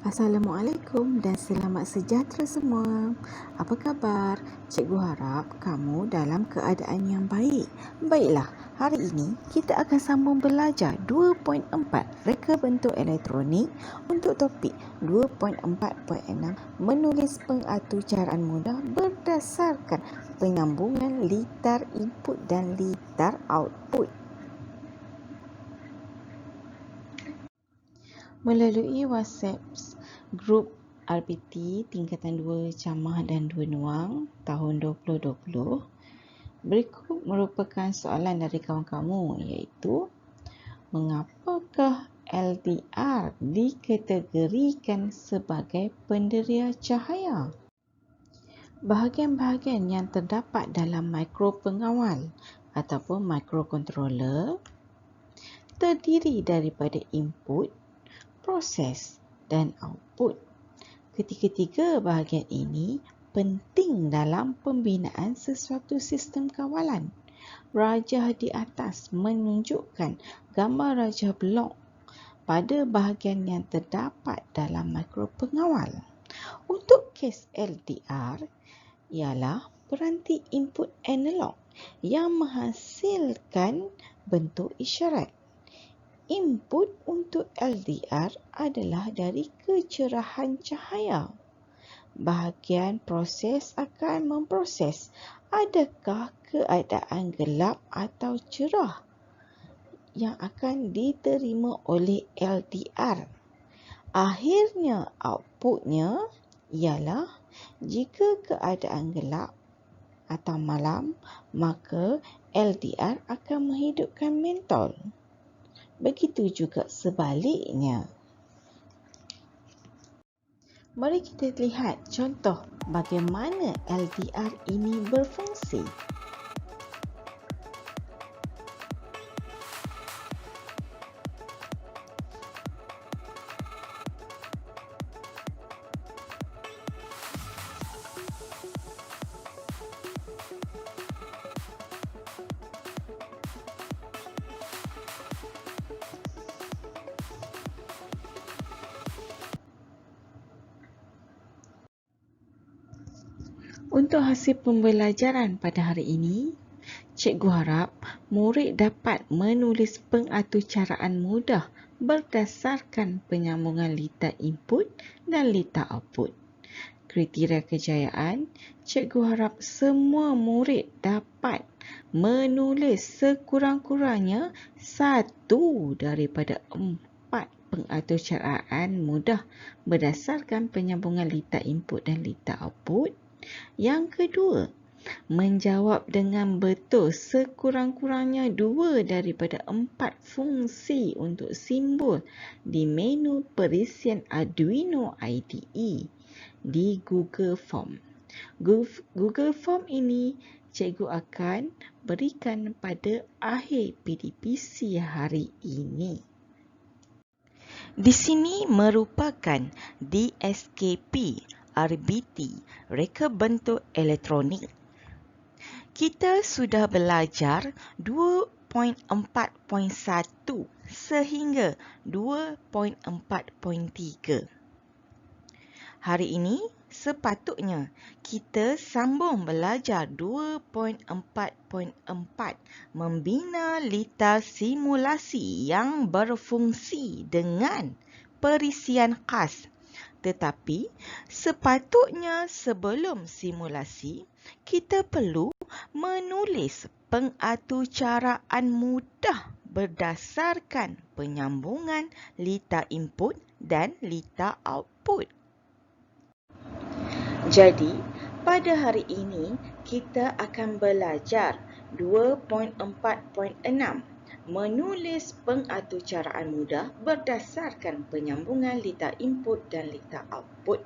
Assalamualaikum dan selamat sejahtera semua. Apa khabar? Cikgu harap kamu dalam keadaan yang baik. Baiklah, hari ini kita akan sambung belajar 2.4 reka bentuk elektronik untuk topik 2.4.6 menulis pengatucaraan mudah berdasarkan penyambungan litar input dan litar output. Melalui WhatsApp grup RPT tingkatan 2 Camah dan 2 Nuang tahun 2020, berikut merupakan soalan dari kawan kamu, iaitu mengapakah LDR dikategorikan sebagai penderia cahaya? Bahagian-bahagian yang terdapat dalam mikropengawal ataupun microcontroller terdiri daripada input, proses dan output. Ketiga-tiga bahagian ini penting dalam pembinaan sesuatu sistem kawalan. Rajah di atas menunjukkan gambar rajah blok pada bahagian yang terdapat dalam mikropengawal. Untuk kes LDR ialah peranti input analog yang menghasilkan bentuk isyarat. Input untuk LDR adalah dari kecerahan cahaya. Bahagian proses akan memproses adakah keadaan gelap atau cerah yang akan diterima oleh LDR. Akhirnya outputnya ialah jika keadaan gelap atau malam, maka LDR akan menghidupkan mentol. Begitu juga sebaliknya. Mari kita lihat contoh bagaimana LDR ini berfungsi. Untuk hasil pembelajaran pada hari ini, cikgu harap murid dapat menulis pengatucaraan mudah berdasarkan penyambungan litar input dan litar output. Kriteria kejayaan, cikgu harap semua murid dapat menulis sekurang-kurangnya satu daripada 4 pengatucaraan mudah berdasarkan penyambungan litar input dan litar output. Yang kedua, menjawab dengan betul sekurang-kurangnya 2 daripada 4 fungsi untuk simbol di menu perisian Arduino IDE di Google Form. Google Form ini cikgu akan berikan pada akhir PDPC hari ini. Di sini merupakan DSKP RBT, reka bentuk elektronik. Kita sudah belajar 2.4.1 sehingga 2.4.3. Hari ini sepatutnya kita sambung belajar 2.4.4 membina litar simulasi yang berfungsi dengan perisian khas. Tetapi sepatutnya sebelum simulasi, kita perlu menulis pengatucaraan mudah berdasarkan penyambungan litar input dan litar output. Jadi, pada hari ini kita akan belajar 2.4.6 menulis pengatucaraan mudah berdasarkan penyambungan litar input dan litar output.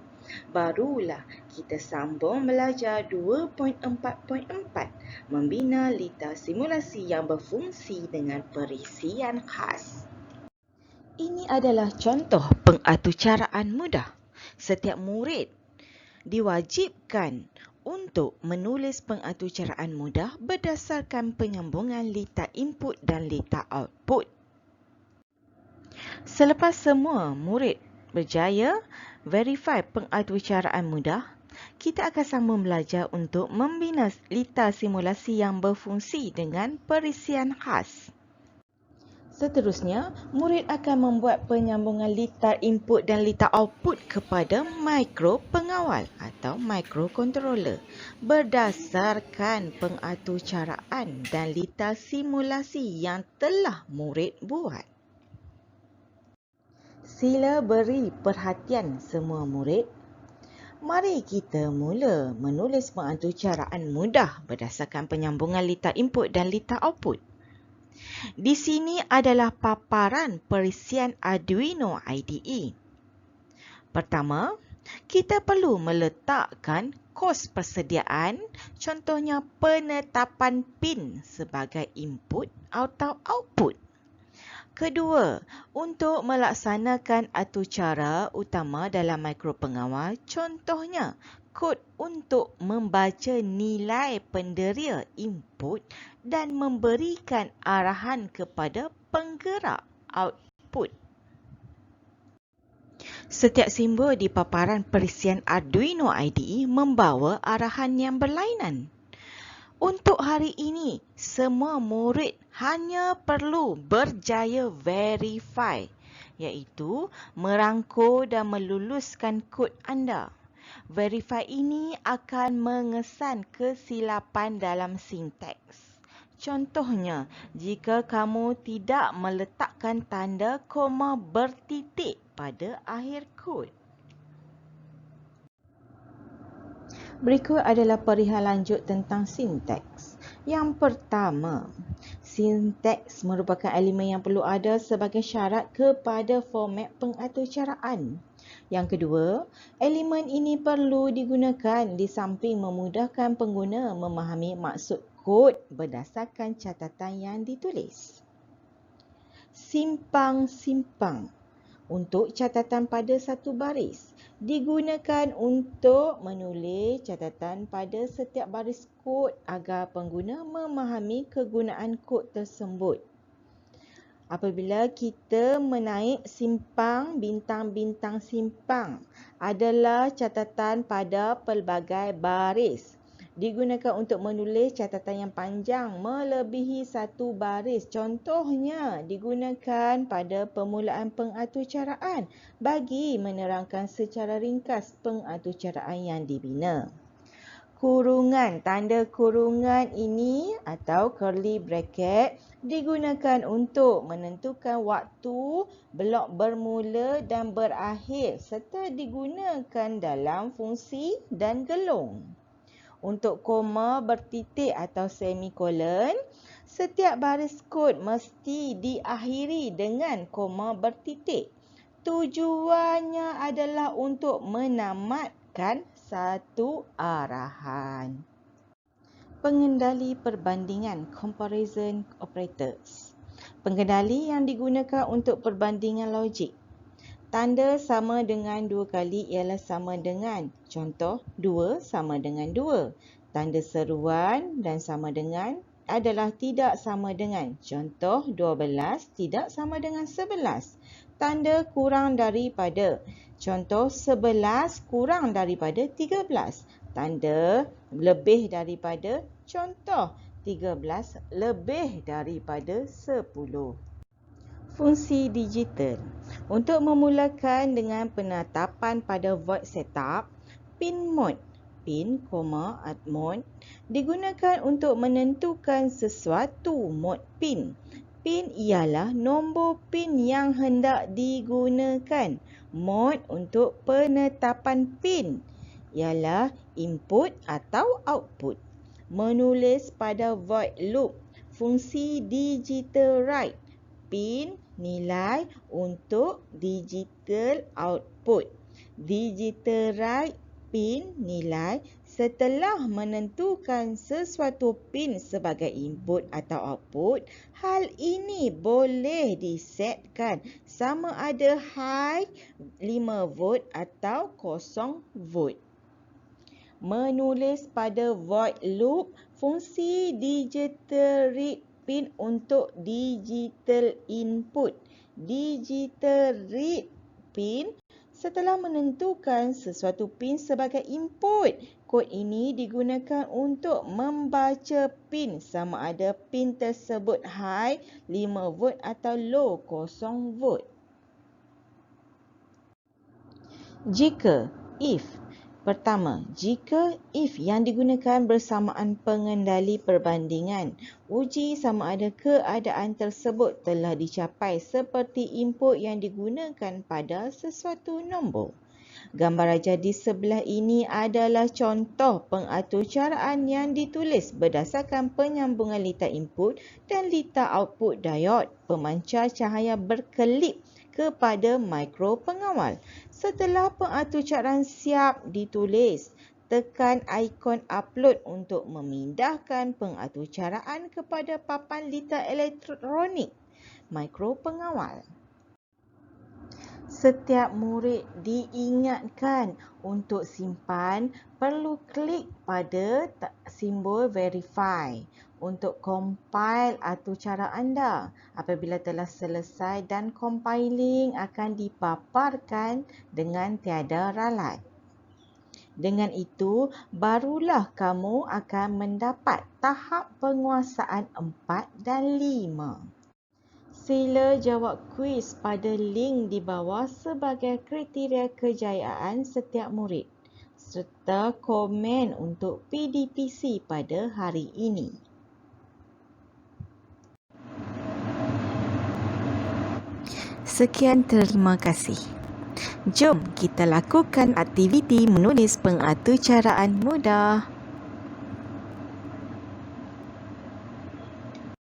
Barulah kita sambung belajar 2.4.4 membina litar simulasi yang berfungsi dengan perisian khas. Ini adalah contoh pengatucaraan mudah. Setiap murid diwajibkan untuk menulis pengatucaraan mudah berdasarkan penyambungan litar input dan litar output. Selepas semua murid berjaya, verify pengaturcaraan mudah, kita akan sambung belajar untuk membina litar simulasi yang berfungsi dengan perisian khas. Seterusnya, murid akan membuat penyambungan litar input dan litar output kepada mikropengawal atau microcontroller berdasarkan pengaturcaraan dan litar simulasi yang telah murid buat. Sila beri perhatian semua murid. Mari kita mula menulis pengaturcaraan mudah berdasarkan penyambungan litar input dan litar output. Di sini adalah paparan perisian Arduino IDE. Pertama, kita perlu meletakkan kos persediaan, contohnya penetapan pin sebagai input atau output. Kedua, untuk melaksanakan aturcara utama dalam mikropengawal, contohnya kod untuk membaca nilai penderia input dan memberikan arahan kepada penggerak output. Setiap simbol di paparan perisian Arduino IDE membawa arahan yang berlainan. Untuk hari ini, semua murid hanya perlu berjaya verify, iaitu merangkum dan meluluskan kod anda. Verify ini akan mengesan kesilapan dalam sinteks. Contohnya, jika kamu tidak meletakkan tanda koma bertitik pada akhir kod. Berikut adalah perihal lanjut tentang sinteks. Yang pertama, sinteks merupakan elemen yang perlu ada sebagai syarat kepada format pengaturcaraan. Yang kedua, elemen ini perlu digunakan di samping memudahkan pengguna memahami maksud kod berdasarkan catatan yang ditulis. Simpang-simpang untuk catatan pada satu baris digunakan untuk menulis catatan pada setiap baris kod agar pengguna memahami kegunaan kod tersebut. Apabila kita menaik simpang, bintang-bintang simpang adalah catatan pada pelbagai baris. Digunakan untuk menulis catatan yang panjang melebihi satu baris. Contohnya digunakan pada permulaan pengaturcaraan bagi menerangkan secara ringkas pengaturcaraan yang dibina. Kurungan, tanda kurungan ini atau curly bracket digunakan untuk menentukan waktu blok bermula dan berakhir serta digunakan dalam fungsi dan gelong. Untuk koma bertitik atau semikolon, setiap baris kod mesti diakhiri dengan koma bertitik. Tujuannya adalah untuk menamatkan satu arahan. Pengendali perbandingan comparison operators. Pengendali yang digunakan untuk perbandingan logik. Tanda sama dengan 2 kali ialah sama dengan. Contoh, 2 sama dengan 2. Tanda seruan dan sama dengan adalah tidak sama dengan. Contoh, 12 tidak sama dengan 11. Tanda kurang daripada. Contoh, 11 kurang daripada 13. Tanda lebih daripada. Contoh, 13 lebih daripada 10. Fungsi digital. Untuk memulakan dengan penetapan pada void setup, pin mode, pin, mode digunakan untuk menentukan sesuatu mode pin. Pin ialah nombor pin yang hendak digunakan. Mode untuk penetapan pin ialah input atau output. Menulis pada void loop, fungsi digital write, pin nilai untuk digital output. Digital write pin nilai setelah menentukan sesuatu pin sebagai input atau output. Hal ini boleh disetkan sama ada high 5 volt atau 0 volt. Menulis pada void loop, fungsi digital read pin untuk digital input. Digital read pin setelah menentukan sesuatu pin sebagai input. Kod ini digunakan untuk membaca pin sama ada pin tersebut high 5 volt atau low 0 volt. Jika, if. Pertama, jika if yang digunakan bersamaan pengendali perbandingan, uji sama ada keadaan tersebut telah dicapai seperti input yang digunakan pada sesuatu nombor. Gambar raja di sebelah ini adalah contoh pengaturcaraan yang ditulis berdasarkan penyambungan litar input dan litar output diod pemancar cahaya berkelip kepada mikro pengawal. Setelah pengaturcaraan siap ditulis, tekan ikon upload untuk memindahkan pengaturcaraan kepada papan litar elektronik mikro pengawal. Setiap murid diingatkan untuk simpan perlu klik pada simbol verify untuk compile aturcara anda. Apabila telah selesai dan compiling akan dipaparkan dengan tiada ralat. Dengan itu, barulah kamu akan mendapat tahap penguasaan 4 dan 5. Sila jawab kuis pada link di bawah sebagai kriteria kejayaan setiap murid serta komen untuk PDPC pada hari ini. Sekian, terima kasih. Jom kita lakukan aktiviti menulis pengaturcaraan mudah.